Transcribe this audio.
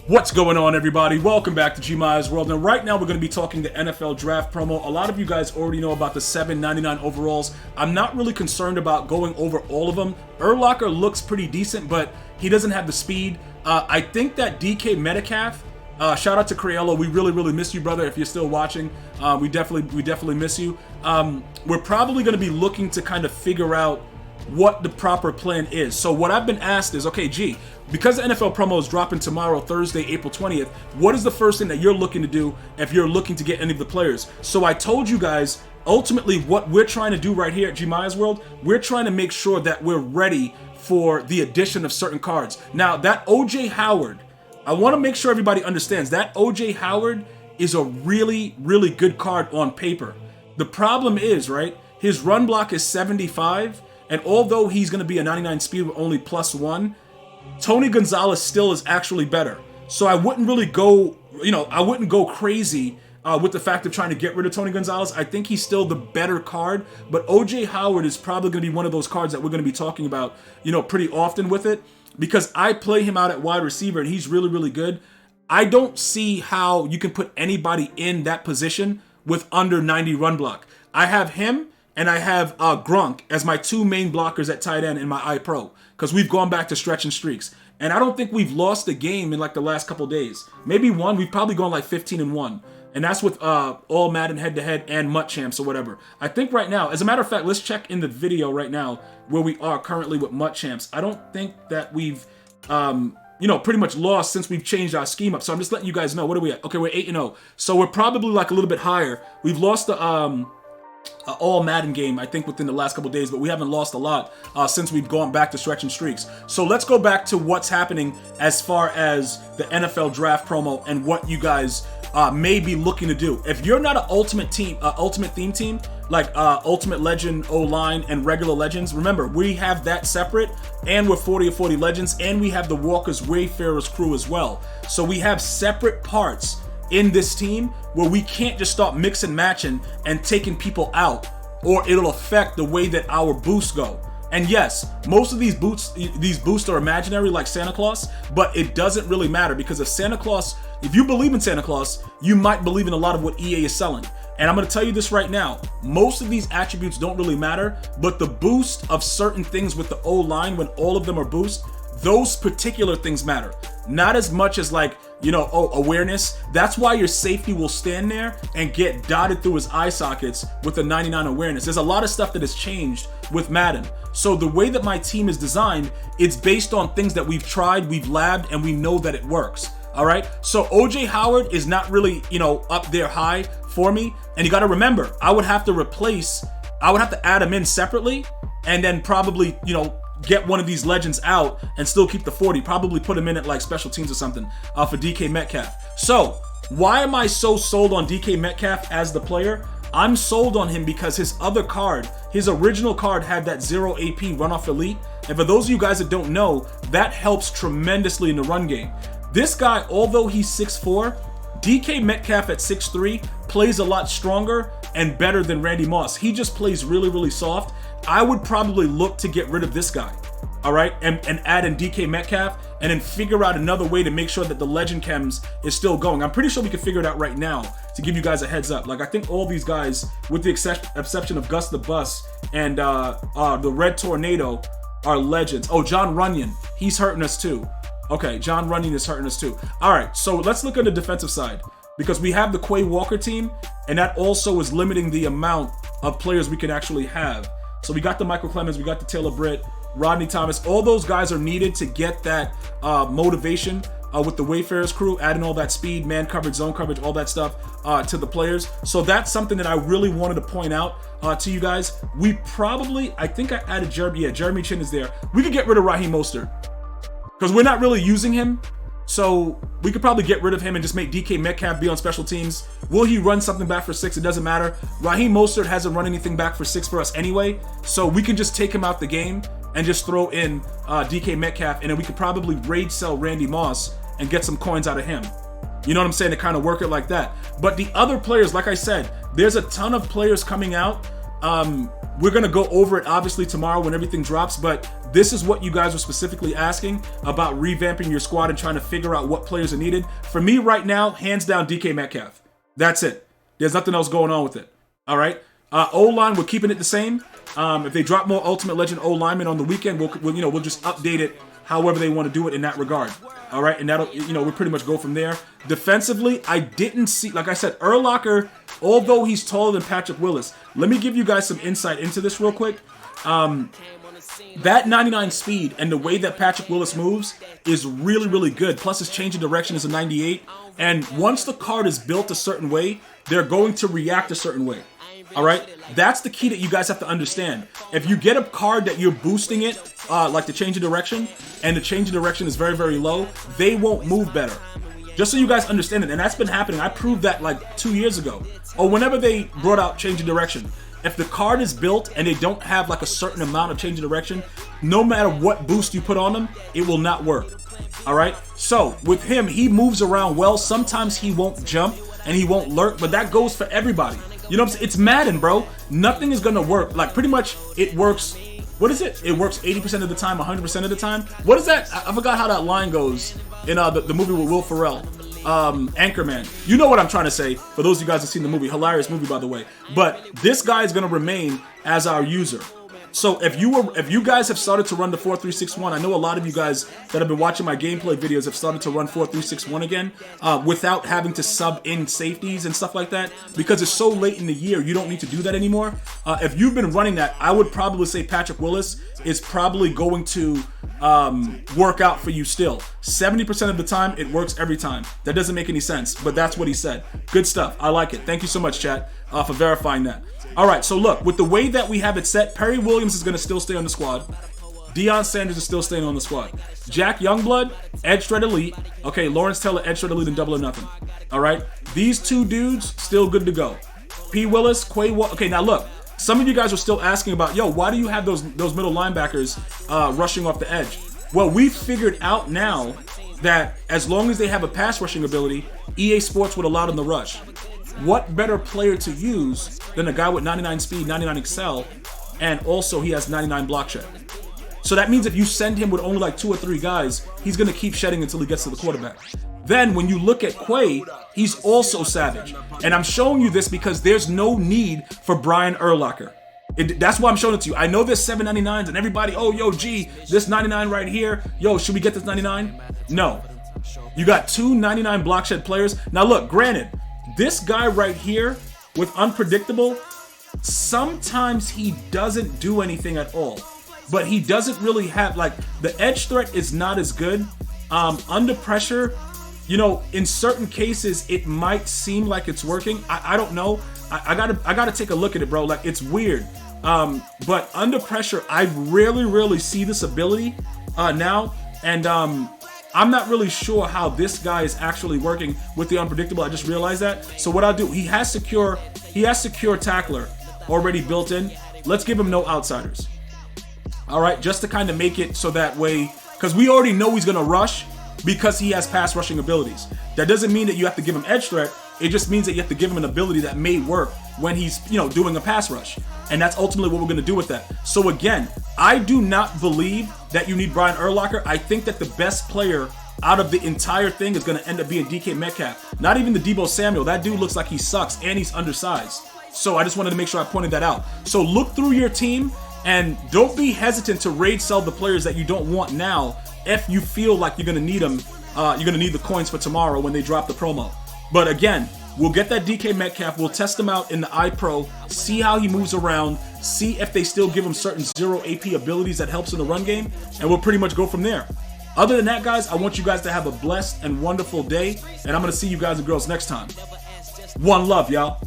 What's going on, everybody? Welcome back to GmiasWorld. And right now we're going to be talking the NFL draft promo. A lot of you guys already know about the $7.99 overalls. I'm not really concerned about going over all of them. Urlacher looks pretty decent, but he doesn't have the speed. I think that DK Metcalf, shout out to Crayola. We really miss you, brother. If you're still watching, we definitely miss you. We're probably going to be looking to kind of figure out what the proper plan is. So what I've been asked is, okay, G, because the NFL promo is dropping tomorrow, Thursday, April 20th, what is the first thing that you're looking to do if you're looking to get any of the players? So I told you guys, ultimately, what we're trying to do right here at GmiasWorld, we're trying to make sure that we're ready for the addition of certain cards. Now, that OJ Howard, I want to make sure everybody understands that OJ Howard is a really good card on paper. The problem is, right, his run block is 75, and although he's going to be a 99 speed with only +1, Tony Gonzalez still is actually better. So I wouldn't really go, I wouldn't go crazy with the fact of trying to get rid of Tony Gonzalez. I think he's still the better card, but OJ Howard is probably going to be one of those cards that we're going to be talking about, pretty often with it, because I play him out at wide receiver and he's really good. I don't see how you can put anybody in that position with under 90 run block. I have him and I have Gronk as my two main blockers at tight end in my iPro, because we've gone back to stretching streaks. And I don't think we've lost a game in like the last couple days. Maybe one. We've probably gone like 15-1. And that's with all Madden head-to-head and MUT champs or whatever. I think right now, as a matter of fact, let's check in the video right now where we are currently with MUT champs. I don't think that we've, pretty much lost since we've changed our scheme up. So I'm just letting you guys know. What are we at? Okay, we're 8-0. So we're probably like a little bit higher. We've lost the all Madden game, I think, within the last couple days, but we haven't lost a lot since we've gone back to stretching streaks. So let's go back to what's happening as far as the NFL draft promo and what you guys may be looking to do. If you're not an ultimate theme team, like Ultimate Legend, O-line, and regular Legends, remember, we have that separate, and we're 40 of 40 Legends, and we have the Walker's Wayfarers crew as well. So we have separate parts in this team where we can't just start mixing, matching, and taking people out, or it'll affect the way that our boosts go. And yes, most of these boosts are imaginary, like Santa Claus, but it doesn't really matter, because if you believe in Santa Claus, you might believe in a lot of what EA is selling. And I'm going to tell you this right now, most of these attributes don't really matter, but the boost of certain things with the O-line, when all of them are boost, those particular things matter. Not as much as like, awareness. That's why your safety will stand there and get dotted through his eye sockets with a 99 awareness. There's a lot of stuff that has changed with Madden. So the way that my team is designed, it's based on things that we've tried, we've labbed, and we know that it works. All right. So OJ Howard is not really, up there high for me. And you got to remember, I would have to add him in separately, and then probably, get one of these legends out and still keep the 40, probably put him in at like special teams or something for DK Metcalf. So why am I so sold on DK Metcalf as the player? I'm sold on him because his other card, his original card, had that 0 AP runoff elite. And for those of you guys that don't know, that helps tremendously in the run game. This guy, although he's 6'4", DK Metcalf at 6'3", plays a lot stronger and better than Randy Moss. He just plays really soft. I would probably look to get rid of this guy, all right, and add in DK Metcalf, and then figure out another way to make sure that the Legend Chems is still going. I'm pretty sure we can figure it out right now to give you guys a heads up. Like, I think all these guys, with the exception of Gus the Bus and the Red Tornado, are Legends. Oh, John Runyon, he's hurting us too. Okay, John Runyon is hurting us too. All right, so let's look at the defensive side, because we have the Quay Walker team, and that also is limiting the amount of players we can actually have. So we got the Michael Clemens, we got the Taylor Britt, Rodney Thomas. All those guys are needed to get that motivation with the Wayfarers crew, adding all that speed, man coverage, zone coverage, all that stuff to the players. So that's something that I really wanted to point out to you guys. I think I added Jeremy. Yeah, Jeremy Chin is there. We could get rid of Raheem Mostert, because we're not really using him. So we could probably get rid of him and just make DK Metcalf be on special teams. Will he run something back for 6? It doesn't matter. Raheem Mostert hasn't run anything back for 6 for us anyway. So we can just take him out the game and just throw in DK Metcalf. And then we could probably raid sell Randy Moss and get some coins out of him. You know what I'm saying? To kind of work it like that. But the other players, like I said, there's a ton of players coming out We're going to go over it obviously tomorrow when everything drops, but this is what you guys were specifically asking about revamping your squad and trying to figure out what players are needed. For me right now, hands down, DK Metcalf. That's it. There's nothing else going on with it. All right. O-line, we're keeping it the same. If they drop more Ultimate Legend O-linemen on the weekend, we'll just update it however they want to do it in that regard. All right, and that'll, we'll pretty much go from there. Defensively, I didn't see, like I said, Urlacher, although he's taller than Patrick Willis, let me give you guys some insight into this real quick. That 99 speed and the way that Patrick Willis moves is really, really good. Plus, his change of direction is a 98. And once the card is built a certain way, they're going to react a certain way. All right, that's the key that you guys have to understand. If you get a card that you're boosting it, like the change of direction, and the change of direction is very, very low, they won't move better. Just so you guys understand it, and that's been happening. I proved that like 2 years ago, or whenever they brought out change of direction. If the card is built and they don't have like a certain amount of change of direction, no matter what boost you put on them, it will not work. All right, so with him, he moves around well. Sometimes he won't jump and he won't lurk, but that goes for everybody. You know what I'm saying? It's Madden, bro. Nothing is gonna work. Like, pretty much, it works. What is it? It works 80% of the time, 100% of the time. What is that? I forgot how that line goes in the movie with Will Ferrell, Anchorman. You know what I'm trying to say. For those of you guys who've seen the movie, hilarious movie, by the way. But this guy is gonna remain as our user. So if you guys have started to run the 4-3-6-1, I know a lot of you guys that have been watching my gameplay videos have started to run 4-3-6-1 again, without having to sub in safeties and stuff like that, because it's so late in the year, you don't need to do that anymore. If you've been running that, I would probably say Patrick Willis is probably going to work out for you still. 70% of the time, it works every time. That doesn't make any sense, but that's what he said. Good stuff. I like it. Thank you so much, chat, for verifying that. All right, so look, with the way that we have it set, Perry Williams is going to still stay on the squad. Deion Sanders is still staying on the squad. Jack Youngblood, Edge Threat Elite. Okay, Lawrence Taylor, Edge Threat Elite, and Double or Nothing. All right, these two dudes, still good to go. P. Willis, Quay Walker. Okay, now look, some of you guys are still asking about, yo, why do you have those middle linebackers rushing off the edge? Well, we figured out now that as long as they have a pass rushing ability, EA Sports would allow them to rush. What better player to use than a guy with 99 speed, 99 excel, and also he has 99 block shed. So that means if you send him with only like 2 or 3 guys, he's going to keep shedding until he gets to the quarterback. Then when you look at Quay, he's also savage. And I'm showing you this because there's no need for Brian Urlacher. That's why I'm showing it to you. I know there's 799s and everybody, oh, yo, G, this 99 right here. Yo, should we get this 99? No. You got 2 99 block shed players. Now look, granted, this guy right here with Unpredictable, sometimes he doesn't do anything at all. But he doesn't really have, like, the edge threat is not as good. Under pressure, in certain cases, it might seem like it's working. I don't know. I gotta take a look at it, bro. Like, it's weird. But under pressure, I rarely see this ability now. And I'm not really sure how this guy is actually working with the Unpredictable. I just realized that. So what I'll do, he has secure tackler already built in. Let's give him no outsiders. All right, just to kind of make it so that way, because we already know he's gonna rush because he has pass rushing abilities. That doesn't mean that you have to give him edge threat. It just means that you have to give him an ability that may work when he's, doing a pass rush. And that's ultimately what we're going to do with that. So again, I do not believe that you need Brian Urlacher. I think that the best player out of the entire thing is going to end up being DK Metcalf. Not even the Deebo Samuel. That dude looks like he sucks and he's undersized. So I just wanted to make sure I pointed that out. So look through your team and don't be hesitant to raid sell the players that you don't want now if you feel like you're going to need them. You're going to need the coins for tomorrow when they drop the promo. But again, we'll get that DK Metcalf. We'll test him out in the iPro, see how he moves around, see if they still give him certain 0 AP abilities that helps in the run game, and we'll pretty much go from there. Other than that, guys, I want you guys to have a blessed and wonderful day, and I'm going to see you guys and girls next time. One love, y'all.